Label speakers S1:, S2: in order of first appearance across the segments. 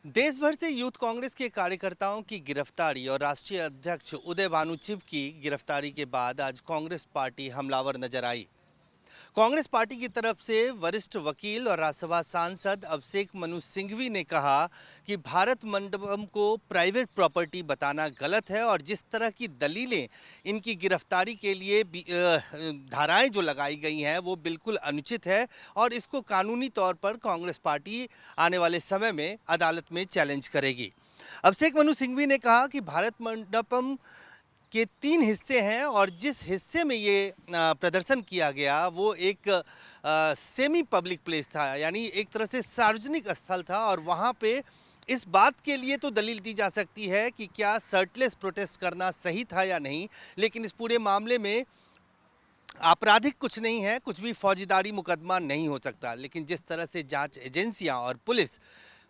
S1: देश भर से यूथ कांग्रेस के कार्यकर्ताओं की गिरफ्तारी और राष्ट्रीय अध्यक्ष उदय भानु चिब की गिरफ्तारी के बाद आज कांग्रेस पार्टी हमलावर नजर आई। कांग्रेस पार्टी की तरफ से वरिष्ठ वकील और राज्यसभा सांसद अभिषेक मनु सिंघवी ने कहा कि भारत मंडपम को प्राइवेट प्रॉपर्टी बताना गलत है और जिस तरह की दलीलें इनकी गिरफ्तारी के लिए धाराएं जो लगाई गई हैं वो बिल्कुल अनुचित है और इसको कानूनी तौर पर कांग्रेस पार्टी आने वाले समय में अदालत में चैलेंज करेगी। अभिषेक मनु सिंघवी ने कहा कि भारत मंडपम के 3 हिस्से हैं और जिस हिस्से में ये प्रदर्शन किया गया वो एक सेमी पब्लिक प्लेस था, यानी एक तरह से सार्वजनिक स्थल था और वहाँ पे इस बात के लिए तो दलील दी जा सकती है कि क्या शर्टलेस प्रोटेस्ट करना सही था या नहीं, लेकिन इस पूरे मामले में आपराधिक कुछ नहीं है, कुछ भी फौजदारी मुकदमा नहीं हो सकता। लेकिन जिस तरह से जांच एजेंसियां और पुलिस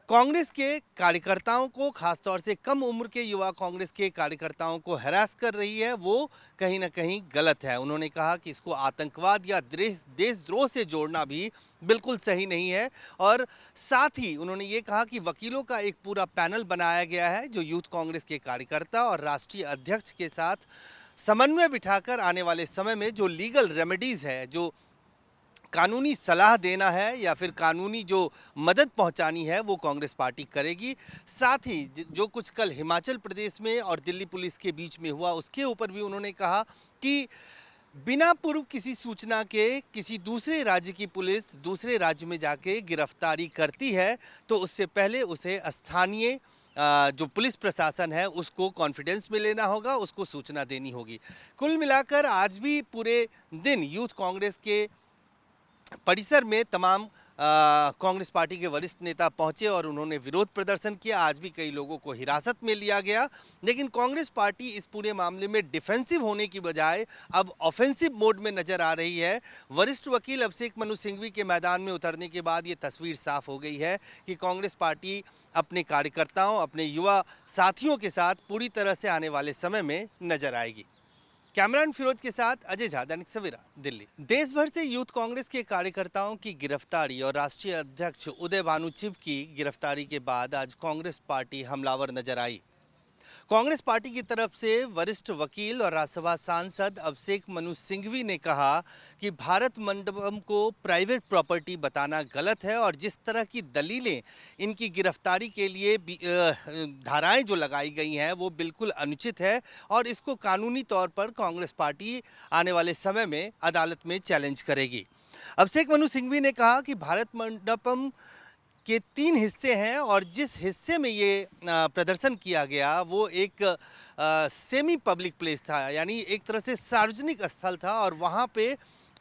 S1: कांग्रेस के कार्यकर्ताओं को, खासतौर से कम उम्र के युवा कांग्रेस के कार्यकर्ताओं को हरास कर रही है, वो कहीं ना कहीं गलत है। उन्होंने कहा कि इसको आतंकवाद या देशद्रोह से जोड़ना भी बिल्कुल सही नहीं है और साथ ही उन्होंने ये कहा कि वकीलों का एक पूरा पैनल बनाया गया है जो यूथ कांग्रेस के कार्यकर्ता और राष्ट्रीय अध्यक्ष के साथ समन्वय बिठाकर आने वाले समय में जो लीगल रेमेडीज़ है, जो कानूनी सलाह देना है या फिर कानूनी जो मदद पहुंचानी है वो कांग्रेस पार्टी करेगी। साथ ही जो कुछ कल हिमाचल प्रदेश में और दिल्ली पुलिस के बीच में हुआ उसके ऊपर भी उन्होंने कहा कि बिना पूर्व किसी सूचना के किसी दूसरे राज्य की पुलिस दूसरे राज्य में जाके गिरफ्तारी करती है तो उससे पहले उसे स्थानीय जो पुलिस प्रशासन है उसको कॉन्फिडेंस में लेना होगा, उसको सूचना देनी होगी। कुल मिलाकर आज भी पूरे दिन यूथ कांग्रेस के परिसर में तमाम कांग्रेस पार्टी के वरिष्ठ नेता पहुंचे और उन्होंने विरोध प्रदर्शन किया। आज भी कई लोगों को हिरासत में लिया गया, लेकिन कांग्रेस पार्टी इस पूरे मामले में डिफेंसिव होने की बजाय अब ऑफेंसिव मोड में नजर आ रही है। वरिष्ठ वकील अभिषेक मनु सिंघवी के मैदान में उतरने के बाद ये तस्वीर साफ हो गई है कि कांग्रेस पार्टी अपने कार्यकर्ताओं, अपने युवा साथियों के साथ पूरी तरह से आने वाले समय में नजर आएगी। कैमरान फिरोज के साथ अजय झा, दैनिक सवेरा, दिल्ली। देश भर से यूथ कांग्रेस के कार्यकर्ताओं की गिरफ्तारी और राष्ट्रीय अध्यक्ष उदय भानु चिब की गिरफ्तारी के बाद आज कांग्रेस पार्टी हमलावर नजर आई। कांग्रेस पार्टी की तरफ से वरिष्ठ वकील और राज्यसभा सांसद अभिषेक मनु सिंघवी ने कहा कि भारत मंडपम को प्राइवेट प्रॉपर्टी बताना गलत है और जिस तरह की दलीलें इनकी गिरफ्तारी के लिए धाराएं जो लगाई गई हैं वो बिल्कुल अनुचित है और इसको कानूनी तौर पर कांग्रेस पार्टी आने वाले समय में अदालत में चैलेंज करेगी। अभिषेक मनु सिंघवी ने कहा कि भारत मंडपम के 3 हिस्से हैं और जिस हिस्से में ये प्रदर्शन किया गया वो एक सेमी पब्लिक प्लेस था, यानी एक तरह से सार्वजनिक स्थल था और वहाँ पे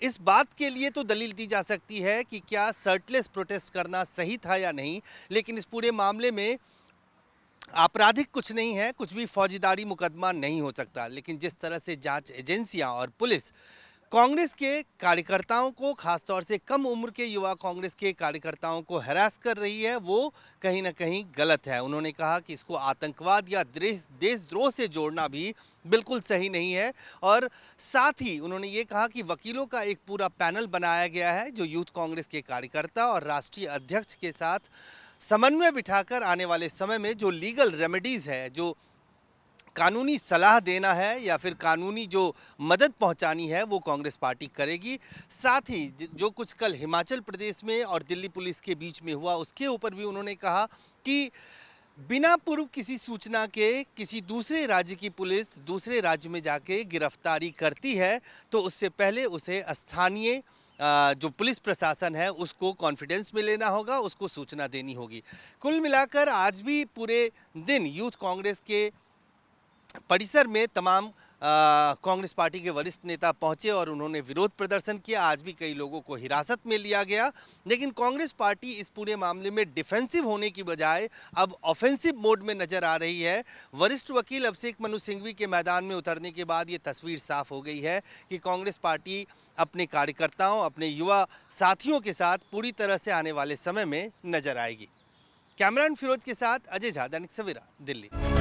S1: इस बात के लिए तो दलील दी जा सकती है कि क्या शर्टलेस प्रोटेस्ट करना सही था या नहीं, लेकिन इस पूरे मामले में आपराधिक कुछ नहीं है, कुछ भी फौजदारी मुकदमा नहीं हो सकता। लेकिन जिस तरह से जांच एजेंसियां और पुलिस कांग्रेस के कार्यकर्ताओं को, खासतौर से कम उम्र के युवा कांग्रेस के कार्यकर्ताओं को हरास कर रही है, वो कहीं ना कहीं गलत है। उन्होंने कहा कि इसको आतंकवाद या देशद्रोह से जोड़ना भी बिल्कुल सही नहीं है और साथ ही उन्होंने ये कहा कि वकीलों का एक पूरा पैनल बनाया गया है जो यूथ कांग्रेस के कार्यकर्ता और राष्ट्रीय अध्यक्ष के साथ समन्वय बिठाकर आने वाले समय में जो लीगल रेमेडीज़ है, जो कानूनी सलाह देना है या फिर कानूनी जो मदद पहुंचानी है वो कांग्रेस पार्टी करेगी। साथ ही जो कुछ कल हिमाचल प्रदेश में और दिल्ली पुलिस के बीच में हुआ उसके ऊपर भी उन्होंने कहा कि बिना पूर्व किसी सूचना के किसी दूसरे राज्य की पुलिस दूसरे राज्य में जाके गिरफ्तारी करती है तो उससे पहले उसे स्थानीय जो पुलिस प्रशासन है उसको कॉन्फिडेंस में लेना होगा, उसको सूचना देनी होगी। कुल मिलाकर आज भी पूरे दिन यूथ कांग्रेस के परिसर में तमाम कांग्रेस पार्टी के वरिष्ठ नेता पहुंचे और उन्होंने विरोध प्रदर्शन किया। आज भी कई लोगों को हिरासत में लिया गया, लेकिन कांग्रेस पार्टी इस पूरे मामले में डिफेंसिव होने की बजाय अब ऑफेंसिव मोड में नजर आ रही है। वरिष्ठ वकील अभिषेक मनु सिंघवी के मैदान में उतरने के बाद ये तस्वीर साफ हो गई है कि कांग्रेस पार्टी अपने कार्यकर्ताओं, अपने युवा साथियों के साथ पूरी तरह से आने वाले समय में नजर आएगी। कैमरान फिरोज के साथ अजय झा, दैनिक सवेरा, दिल्ली।